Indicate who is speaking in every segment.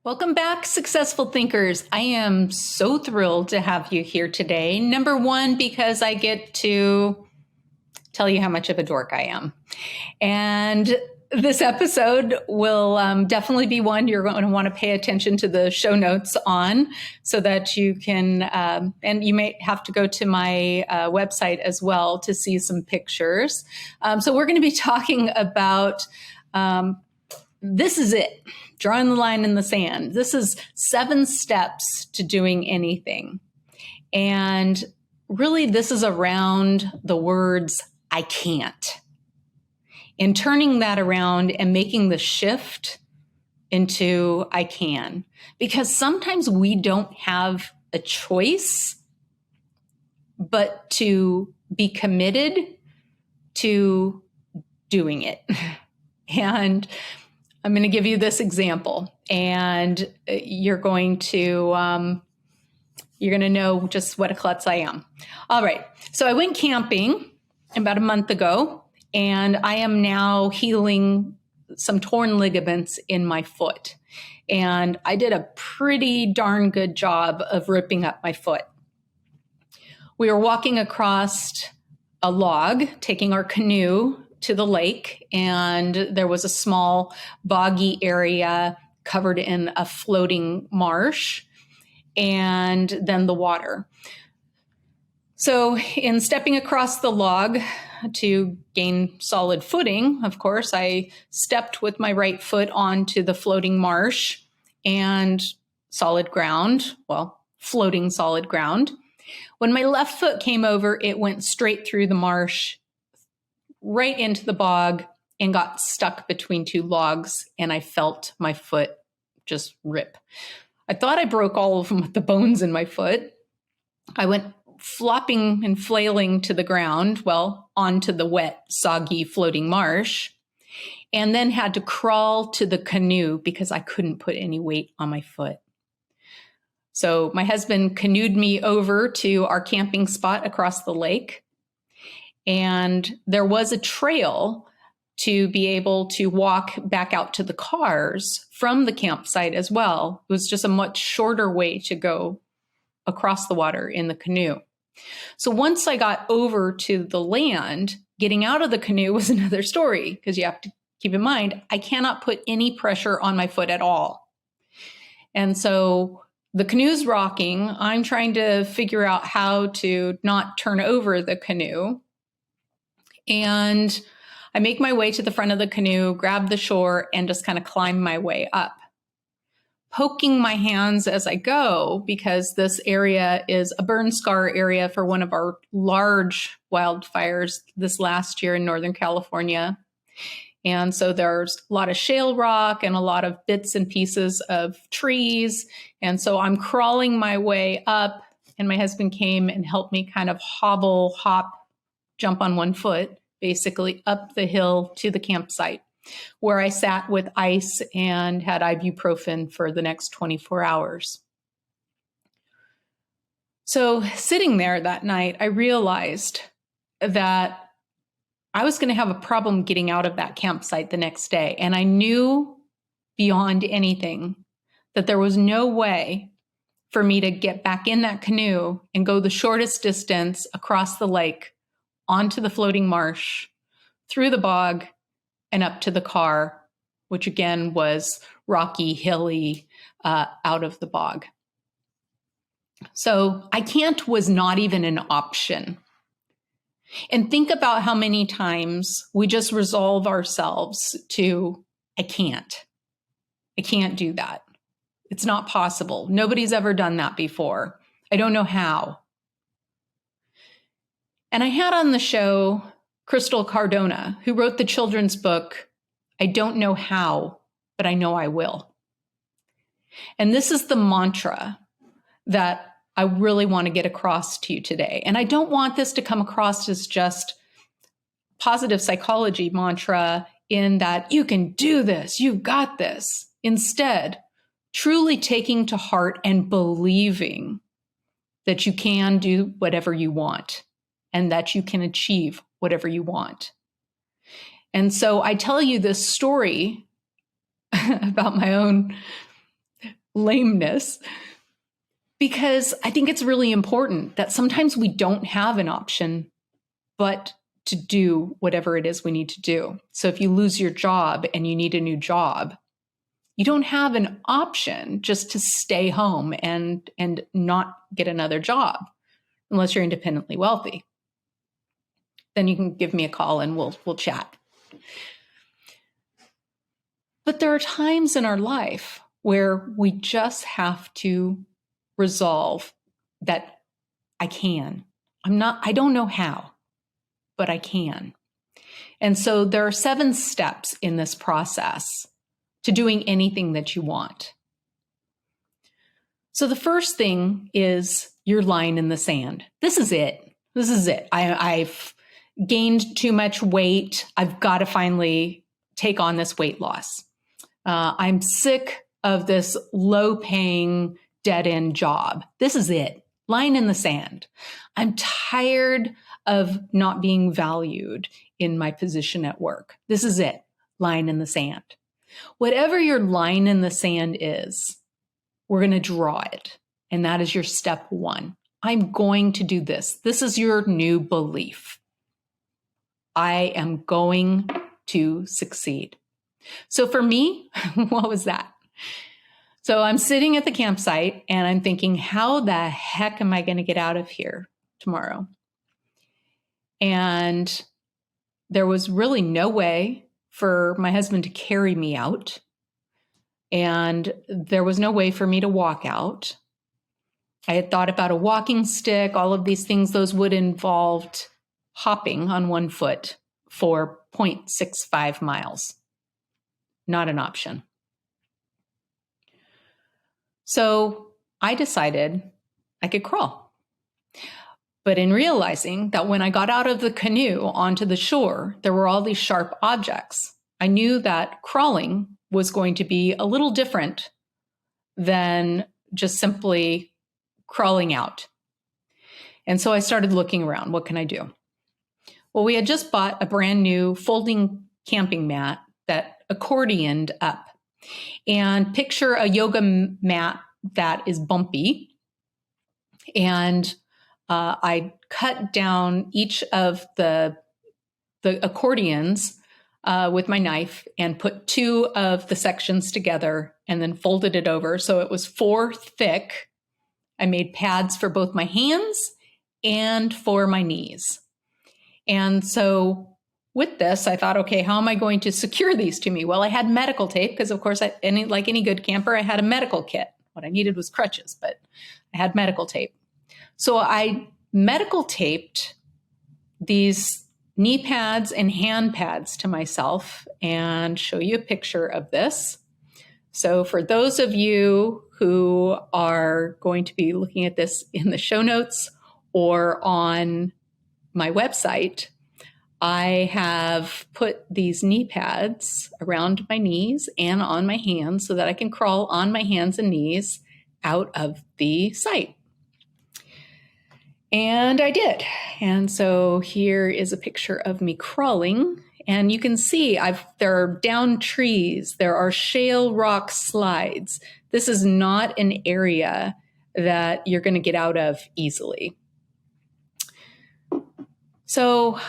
Speaker 1: Welcome back, successful thinkers. I am so thrilled to have you here today. Number one, because I get to tell you how much of a dork I am. And this episode will definitely be one you're going to want to pay attention to the show notes on so that you can, and you may have to go to my website as well to see some pictures. So we're going to be talking about this is it. Drawing the line in the sand. This is 7 steps to doing anything. And really, this is around the words, I can't. And turning that around and making the shift into I can. Because sometimes we don't have a choice but to be committed to doing it. And I'm going to give you this example, and you're going to know just what a klutz I am. All right. So I went camping about a month ago, and I am now healing some torn ligaments in my foot. And I did a pretty darn good job of ripping up my foot. We were walking across a log, taking our canoe to the lake, and there was a small boggy area covered in a floating marsh and then the water. So in stepping across the log to gain solid footing, of course, I stepped with my right foot onto the floating marsh and solid ground, floating solid ground. When my left foot came over, it went straight through the marsh, right into the bog, and got stuck between 2 logs, and I felt my foot just rip. I thought I broke all of the bones in my foot. I went flopping and flailing to the ground, onto the wet, soggy, floating marsh, and then had to crawl to the canoe because I couldn't put any weight on my foot. So my husband canoed me over to our camping spot across the lake. And there was a trail to be able to walk back out to the cars from the campsite as well. It was just a much shorter way to go across the water in the canoe. So once I got over to the land, getting out of the canoe was another story, because you have to keep in mind, I cannot put any pressure on my foot at all. And so the canoe's rocking. I'm trying to figure out how to not turn over the canoe. And I make my way to the front of the canoe, grab the shore, and just kind of climb my way up, poking my hands as I go, because this area is a burn scar area for one of our large wildfires this last year in Northern California. And so there's a lot of shale rock and a lot of bits and pieces of trees. And so I'm crawling my way up, and my husband came and helped me kind of hobble, hop, jump on one foot, basically up the hill to the campsite, where I sat with ice and had ibuprofen for the next 24 hours. So sitting there that night, I realized that I was going to have a problem getting out of that campsite the next day. And I knew beyond anything that there was no way for me to get back in that canoe and go the shortest distance across the lake, onto the floating marsh, through the bog, and up to the car, which again was rocky, hilly, out of the bog. So I can't was not even an option. And think about how many times we just resolve ourselves to, I can't do that. It's not possible. Nobody's ever done that before. I don't know how. And I had on the show Crystal Cardona, who wrote the children's book, I Don't Know How, but I Know I Will. And this is the mantra that I really want to get across to you today. And I don't want this to come across as just positive psychology mantra in that you can do this, you've got this. Instead, truly taking to heart and believing that you can do whatever you want and that you can achieve whatever you want. And so I tell you this story about my own lameness, because I think it's really important that sometimes we don't have an option but to do whatever it is we need to do. So if you lose your job and you need a new job, you don't have an option just to stay home and not get another job unless you're independently wealthy. Then you can give me a call and we'll chat. But there are times in our life where we just have to resolve that I can. I don't know how, but I can. And so there are 7 steps in this process to doing anything that you want. So the first thing is your line in the sand. This is it. This is it. I've gained too much weight. I've got to finally take on this weight loss. I'm sick of this low-paying, dead-end job. This is it. Line in the sand. I'm tired of not being valued in my position at work. This is it. Line in the sand. Whatever your line in the sand is, we're going to draw it. And that is your step 1. I'm going to do this. This is your new belief. I am going to succeed. So for me, what was that? So I'm sitting at the campsite and I'm thinking, how the heck am I going to get out of here tomorrow? And there was really no way for my husband to carry me out. And there was no way for me to walk out. I had thought about a walking stick, all of these things. Those would involve hopping on one foot for 0.65 miles. Not an option. So I decided I could crawl. But in realizing that when I got out of the canoe onto the shore, there were all these sharp objects, I knew that crawling was going to be a little different than just simply crawling out. And so I started looking around. What can I do? Well, we had just bought a brand new folding camping mat that accordioned up. And picture a yoga mat that is bumpy. And I cut down each of the accordions with my knife and put 2 of the sections together and then folded it over. So it was 4 thick. I made pads for both my hands and for my knees. And so with this, I thought, okay, how am I going to secure these to me? Well, I had medical tape because, of course, like any good camper, I had a medical kit. What I needed was crutches, but I had medical tape. So I medical taped these knee pads and hand pads to myself and show you a picture of this. So for those of you who are going to be looking at this in the show notes or on my website, I have put these knee pads around my knees and on my hands so that I can crawl on my hands and knees out of the site. And I did. And so here is a picture of me crawling. And you can see there are down trees. There are shale rock slides. This is not an area that you're going to get out of easily. So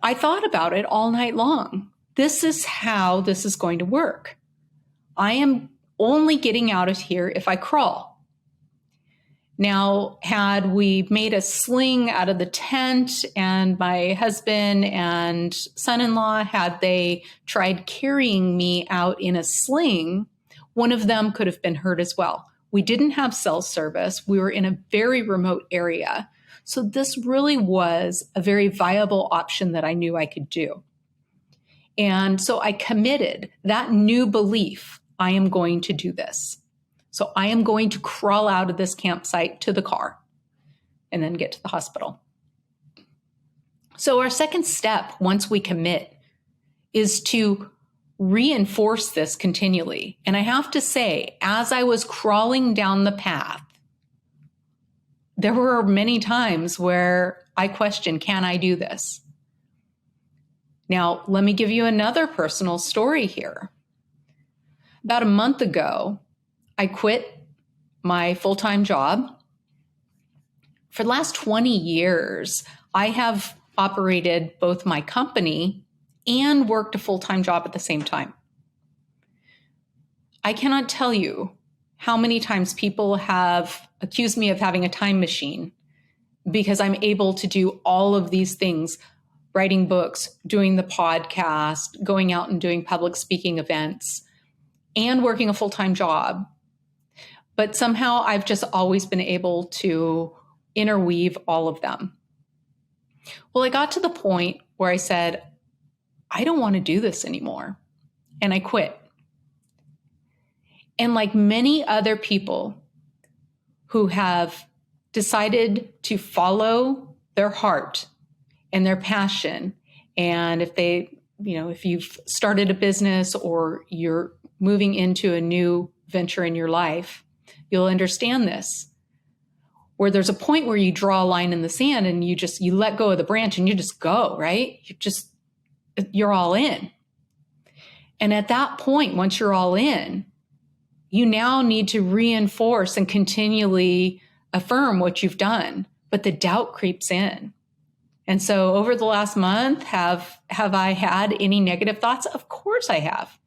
Speaker 1: I thought about it all night long. This is how this is going to work. I am only getting out of here if I crawl. Now, had we made a sling out of the tent and my husband and son-in-law, had they tried carrying me out in a sling, one of them could have been hurt as well. We didn't have cell service. We were in a very remote area. So this really was a very viable option that I knew I could do. And so I committed that new belief, I am going to do this. So I am going to crawl out of this campsite to the car and then get to the hospital. So our second step, once we commit, is to reinforce this continually. And I have to say, as I was crawling down the path, there were many times where I questioned, can I do this? Now, let me give you another personal story here. About a month ago, I quit my full-time job. For the last 20 years, I have operated both my company and worked a full-time job at the same time. I cannot tell you how many times people have accused me of having a time machine because I'm able to do all of these things, writing books, doing the podcast, going out and doing public speaking events, and working a full-time job. But somehow I've just always been able to interweave all of them. Well, I got to the point where I said, I don't want to do this anymore. And I quit. And like many other people who have decided to follow their heart and their passion, and if you've started a business or you're moving into a new venture in your life, you'll understand this, where there's a point where you draw a line in the sand and you let go of the branch and you just go, right? You're all in. And at that point, once you're all in, you now need to reinforce and continually affirm what you've done, but the doubt creeps in. And so over the last month, have I had any negative thoughts? Of course I have.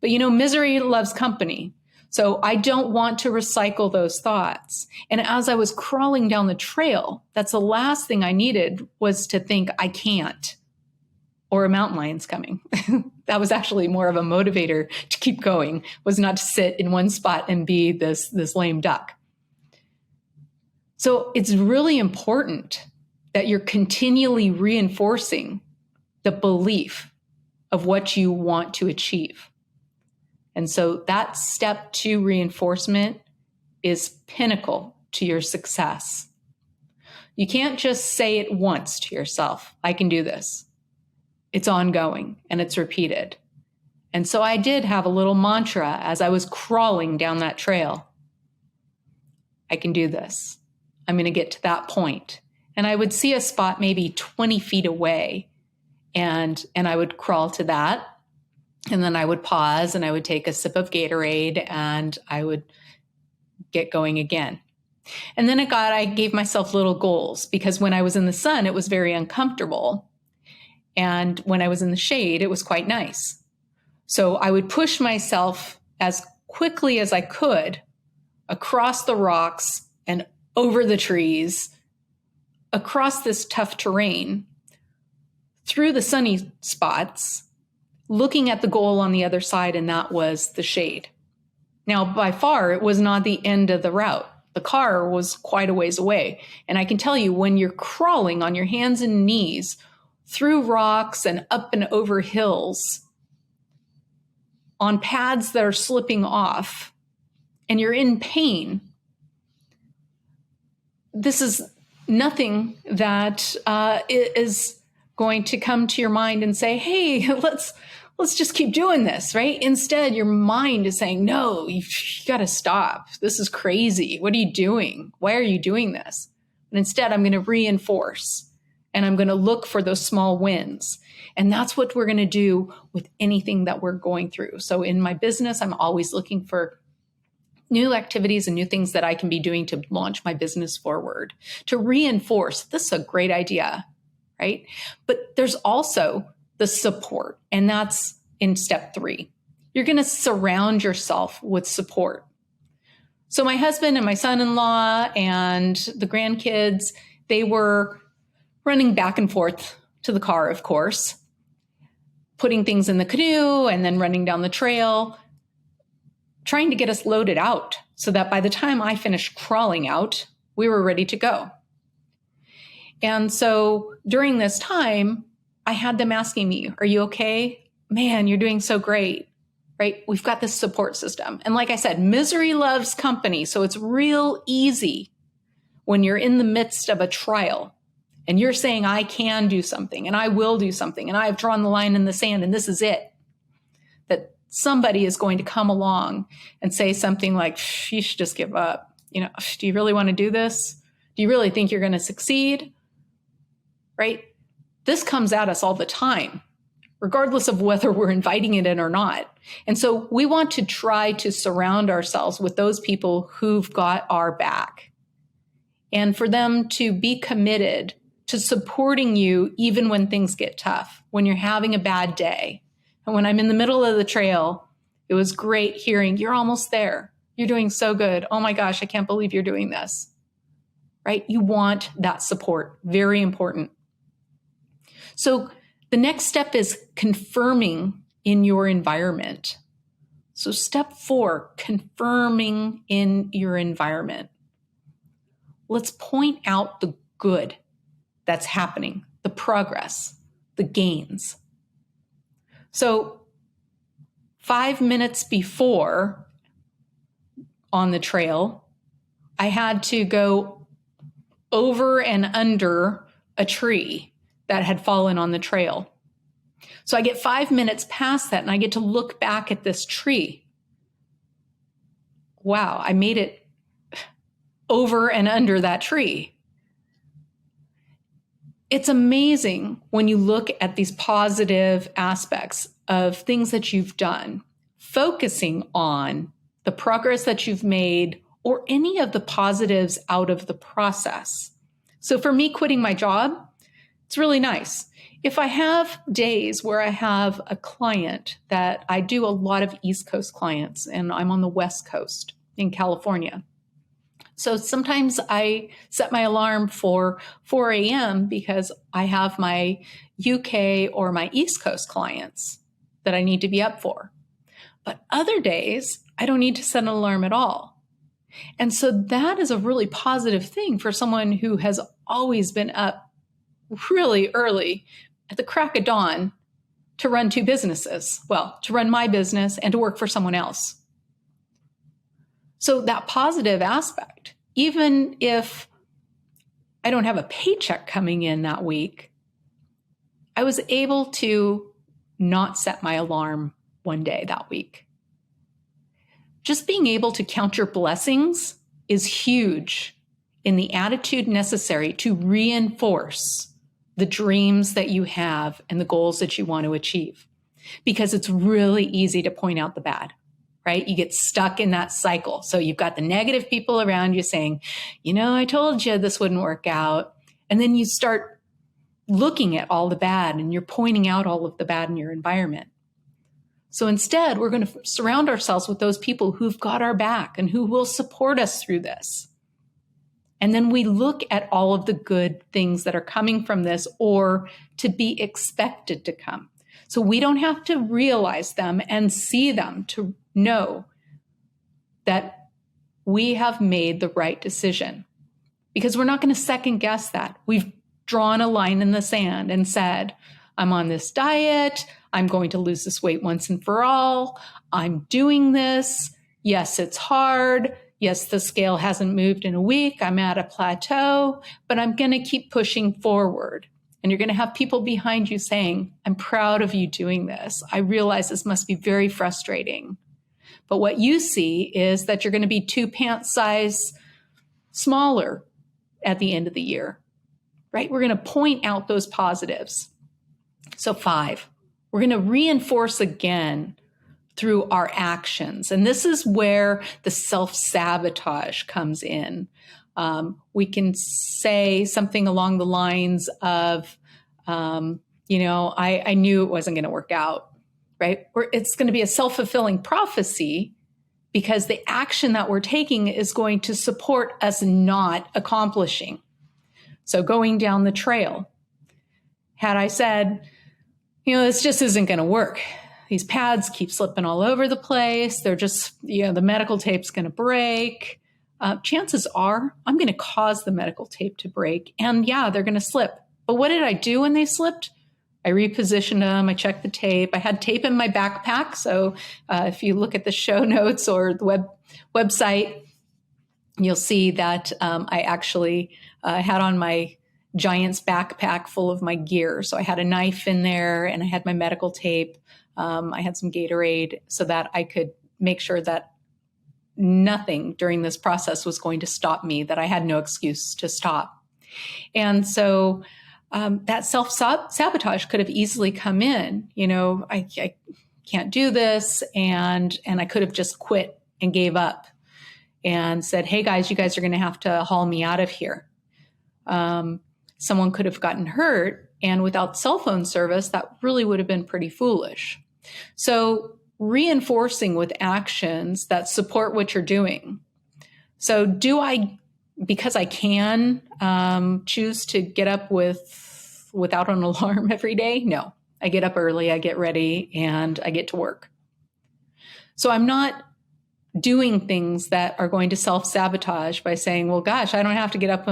Speaker 1: But misery loves company. So I don't want to recycle those thoughts. And as I was crawling down the trail, that's the last thing I needed was to think I can't, or a mountain lion's coming. That was actually more of a motivator to keep going, was not to sit in one spot and be this lame duck. So it's really important that you're continually reinforcing the belief of what you want to achieve. And so that step 2 reinforcement is pinnacle to your success. You can't just say it once to yourself, I can do this. It's ongoing and it's repeated. And so I did have a little mantra as I was crawling down that trail. I can do this. I'm going to get to that point. And I would see a spot maybe 20 feet away, and I would crawl to that. And then I would pause and I would take a sip of Gatorade and I would get going again. And then I gave myself little goals, because when I was in the sun, it was very uncomfortable. And when I was in the shade, it was quite nice. So I would push myself as quickly as I could across the rocks and over the trees, across this tough terrain, through the sunny spots, looking at the goal on the other side, and that was the shade. Now, by far, it was not the end of the route. The car was quite a ways away. And I can tell you, when you're crawling on your hands and knees through rocks and up and over hills, on pads that are slipping off, and you're in pain, this is nothing that is going to come to your mind and say, hey, let's just keep doing this, right? Instead, your mind is saying, no, you got to stop. This is crazy. What are you doing? Why are you doing this? And instead, I'm going to reinforce, and I'm going to look for those small wins. And that's what we're going to do with anything that we're going through. So in my business, I'm always looking for new activities and new things that I can be doing to launch my business forward, to reinforce this is a great idea, right? But there's also the support, and that's in step 3. You're going to surround yourself with support. So my husband and my son-in-law and the grandkids, they were running back and forth to the car, of course, putting things in the canoe and then running down the trail, trying to get us loaded out so that by the time I finished crawling out, we were ready to go. And so during this time, I had them asking me, are you okay? Man, you're doing so great, right? We've got this support system. And like I said, misery loves company. So it's real easy when you're in the midst of a trial and you're saying, I can do something and I will do something and I've drawn the line in the sand and this is it, that somebody is going to come along and say something like, you should just give up. Do you really want to do this? Do you really think you're going to succeed? Right? This comes at us all the time, regardless of whether we're inviting it in or not. And so we want to try to surround ourselves with those people who've got our back, and for them to be committed to supporting you even when things get tough, when you're having a bad day. And when I'm in the middle of the trail, it was great hearing, you're almost there. You're doing so good. Oh my gosh, I can't believe you're doing this. Right? You want that support. Very important. So the next step is confirming in your environment. So step 4, confirming in your environment. Let's point out the good that's happening, the progress, the gains. So 5 minutes before on the trail, I had to go over and under a tree that had fallen on the trail. So I get 5 minutes past that and I get to look back at this tree. Wow, I made it over and under that tree. It's amazing when you look at these positive aspects of things that you've done, focusing on the progress that you've made or any of the positives out of the process. So for me, quitting my job, it's really nice. If I have days where I have a client that I do a lot of East Coast clients, and I'm on the West Coast in California. So sometimes I set my alarm for 4 a.m. because I have my UK or my East Coast clients that I need to be up for. But other days, I don't need to set an alarm at all. And so that is a really positive thing for someone who has always been up really early at the crack of dawn to run 2 businesses. Well, to run my business and to work for someone else. So that positive aspect, even if I don't have a paycheck coming in that week, I was able to not set my alarm one day that week. Just being able to count your blessings is huge in the attitude necessary to reinforce the dreams that you have and the goals that you want to achieve. Because it's really easy to point out the bad. Right? You get stuck in that cycle. So you've got the negative people around you saying, I told you this wouldn't work out. And then you start looking at all the bad and you're pointing out all of the bad in your environment. So instead, we're going to surround ourselves with those people who've got our back and who will support us through this. And then we look at all of the good things that are coming from this or to be expected to come. So we don't have to realize them and see them to know that we have made the right decision, because we're not going to second guess that. We've drawn a line in the sand and said, I'm on this diet. I'm going to lose this weight once and for all. I'm doing this. Yes, it's hard. Yes, the scale hasn't moved in a week. I'm at a plateau, but I'm going to keep pushing forward. And you're going to have people behind you saying, I'm proud of you doing this. I realize this must be very frustrating. But what you see is that you're going to be 2 pant size smaller at the end of the year, right? We're going to point out those positives. So 5, we're going to reinforce again through our actions. And this is where the self-sabotage comes in. We can say something along the lines of, I knew it wasn't going to work out. Right? It's going to be a self-fulfilling prophecy because the action that we're taking is going to support us not accomplishing. So going down the trail, had I said, this just isn't going to work. These pads keep slipping all over the place. They're just, the medical tape's going to break. Chances are I'm going to cause the medical tape to break. And yeah, they're going to slip. But what did I do when they slipped? I repositioned them. I checked the tape. I had tape in my backpack. So if you look at the show notes or the website, you'll see that I actually had on my Giant's backpack full of my gear. So I had a knife in there and I had my medical tape. I had some Gatorade so that I could make sure that nothing during this process was going to stop me, that I had no excuse to stop. And so that self-sabotage could have easily come in. I can't do this. And I could have just quit and gave up and said, hey guys, you guys are going to have to haul me out of here. Someone could have gotten hurt. And without cell phone service, that really would have been pretty foolish. So reinforcing with actions that support what you're doing. So do I, because I can choose to get up without an alarm every day? No, I get up early, I get ready, and I get to work. So I'm not doing things that are going to self-sabotage by saying, well, gosh, I don't have to get up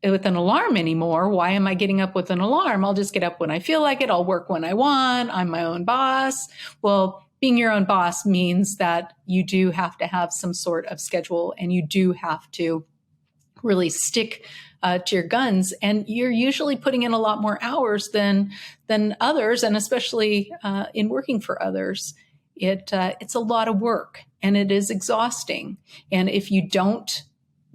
Speaker 1: with an alarm anymore. Why am I getting up with an alarm? I'll just get up when I feel like it. I'll work when I want. I'm my own boss. Well, being your own boss means that you do have to have some sort of schedule, and you do have to really stick to your guns. And you're usually putting in a lot more hours than others, and especially in working for others. It's a lot of work, and it is exhausting. And if you don't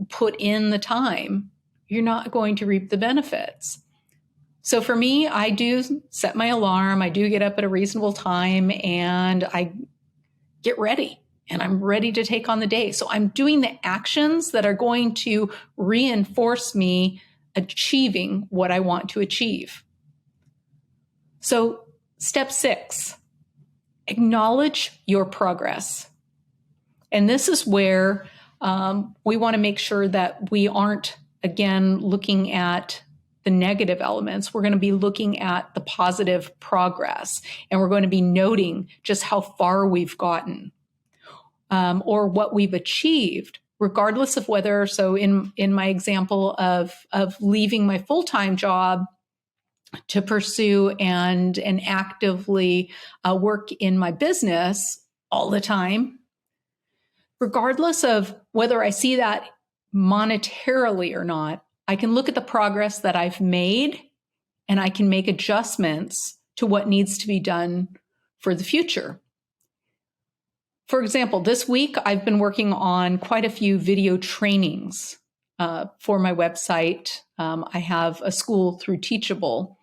Speaker 1: put in the time, you're not going to reap the benefits. So for me, I do set my alarm. I do get up at a reasonable time, and I get ready, and I'm ready to take on the day. So I'm doing the actions that are going to reinforce me achieving what I want to achieve. So step 6, acknowledge your progress. And this is where we want to make sure that we aren't, again, looking at the negative elements. We're going to be looking at the positive progress, and we're going to be noting just how far we've gotten or what we've achieved, regardless of whether, so in my example of leaving my full-time job to pursue and actively work in my business all the time, regardless of whether I see that monetarily or not, I can look at the progress that I've made, and I can make adjustments to what needs to be done for the future. For example, this week I've been working on quite a few video trainings for my website. I have a school through Teachable.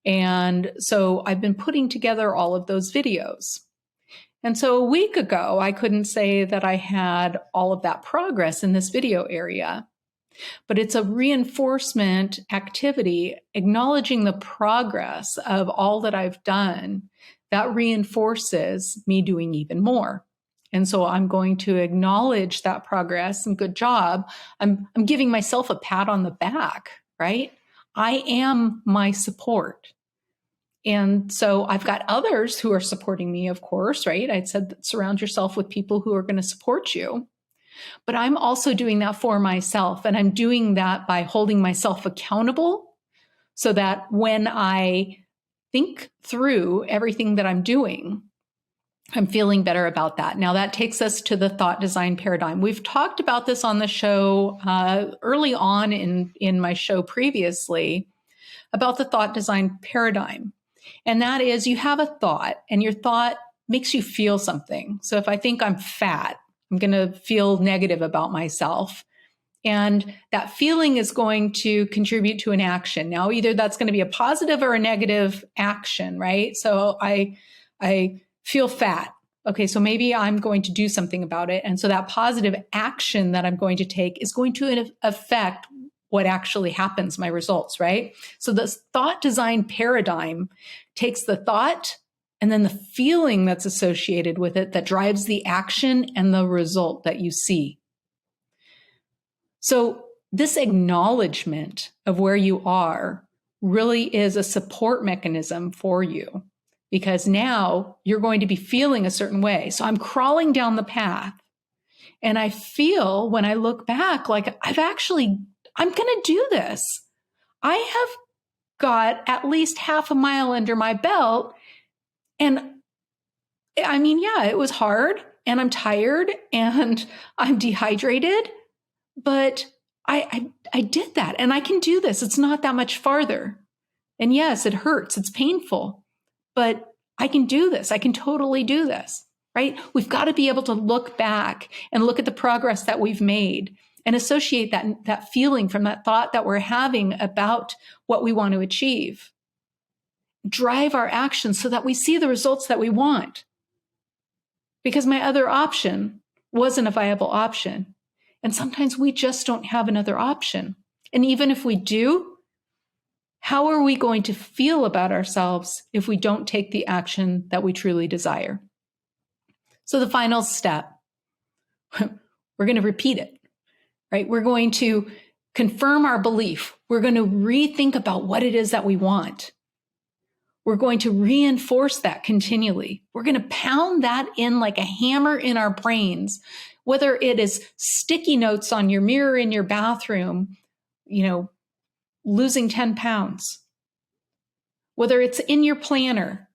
Speaker 1: And so I've been putting together all of those videos. And so a week ago, I couldn't say that I had all of that progress in this video area, but it's a reinforcement activity, acknowledging the progress of all that I've done that reinforces me doing even more. And so I'm going to acknowledge that progress and good job. I'm giving myself a pat on the back, right? I am my support. And so I've got others who are supporting me, of course, right? I said surround yourself with people who are going to support you. But I'm also doing that for myself. And I'm doing that by holding myself accountable so that when I think through everything that I'm doing, I'm feeling better about that. Now that takes us to the thought design paradigm. We've talked about this on the show early on in my show previously about the thought design paradigm. And that is, you have a thought, and your thought makes you feel something. So if I think I'm fat, I'm going to feel negative about myself. And that feeling is going to contribute to an action. Now, either that's going to be a positive or a negative action, right? So I feel fat. Okay, so maybe I'm going to do something about it. And so that positive action that I'm going to take is going to affect what actually happens, my results, right? So this thought design paradigm takes the thought and then the feeling that's associated with it that drives the action and the result that you see. So this acknowledgement of where you are really is a support mechanism for you, because now you're going to be feeling a certain way. So I'm crawling down the path, and I feel when I look back like I'm going to do this. I have got at least half a mile under my belt. And I mean, yeah, it was hard, and I'm tired, and I'm dehydrated, but I did that, and I can do this. It's not that much farther. And yes, it hurts. It's painful, but I can do this. I can totally do this, right? We've got to be able to look back and look at the progress that we've made and associate that feeling from that thought that we're having about what we want to achieve. Drive our actions so that we see the results that we want. because my other option wasn't a viable option. And sometimes we just don't have another option. And even if we do, how are we going to feel about ourselves if we don't take the action that we truly desire? So the final step, we're going to repeat it, right? We're going to confirm our belief. We're going to rethink about what it is that we want. We're going to reinforce that continually. We're going to pound that in like a hammer in our brains, whether it is sticky notes on your mirror in your bathroom, losing 10 pounds, whether it's in your planner,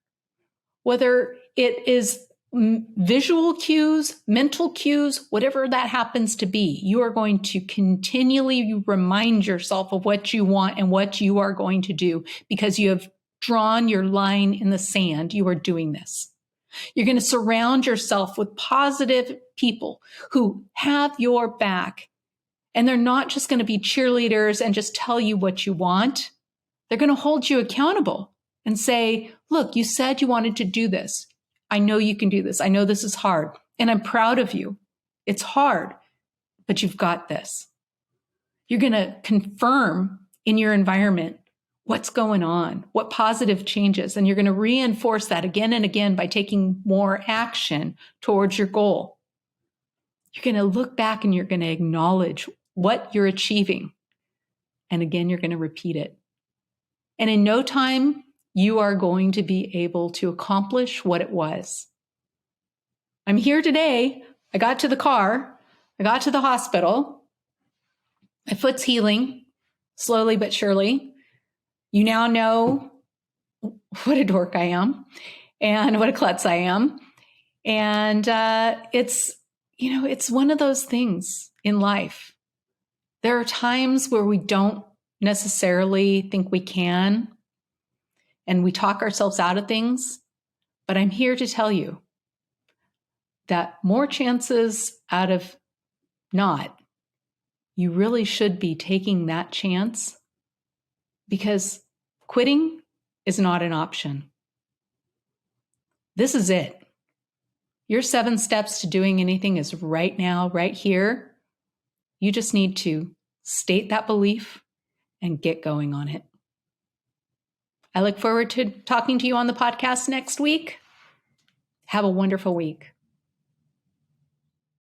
Speaker 1: whether it is visual cues, mental cues, whatever that happens to be, you are going to continually remind yourself of what you want and what you are going to do because you have drawn your line in the sand. You are doing this. You're going to surround yourself with positive people who have your back. And they're not just going to be cheerleaders and just tell you what you want. They're going to hold you accountable and say, look, you said you wanted to do this. I know you can do this. I know this is hard. And I'm proud of you. It's hard, but you've got this. You're going to confirm in your environment what's going on, what positive changes. And you're going to reinforce that again and again by taking more action towards your goal. You're going to look back and you're going to acknowledge what you're achieving. And again, you're going to repeat it. And in no time, you are going to be able to accomplish what it was. I'm here today. I got to the car. I got to the hospital. My foot's healing slowly but surely. You now know what a dork I am and what a klutz I am. And it's one of those things in life. There are times where we don't necessarily think we can, and we talk ourselves out of things. But I'm here to tell you that more chances out of not, you really should be taking that chance, because quitting is not an option. This is it. Your 7 steps to doing anything is right now, right here. You just need to state that belief and get going on it. I look forward to talking to you on the podcast next week. Have a wonderful week.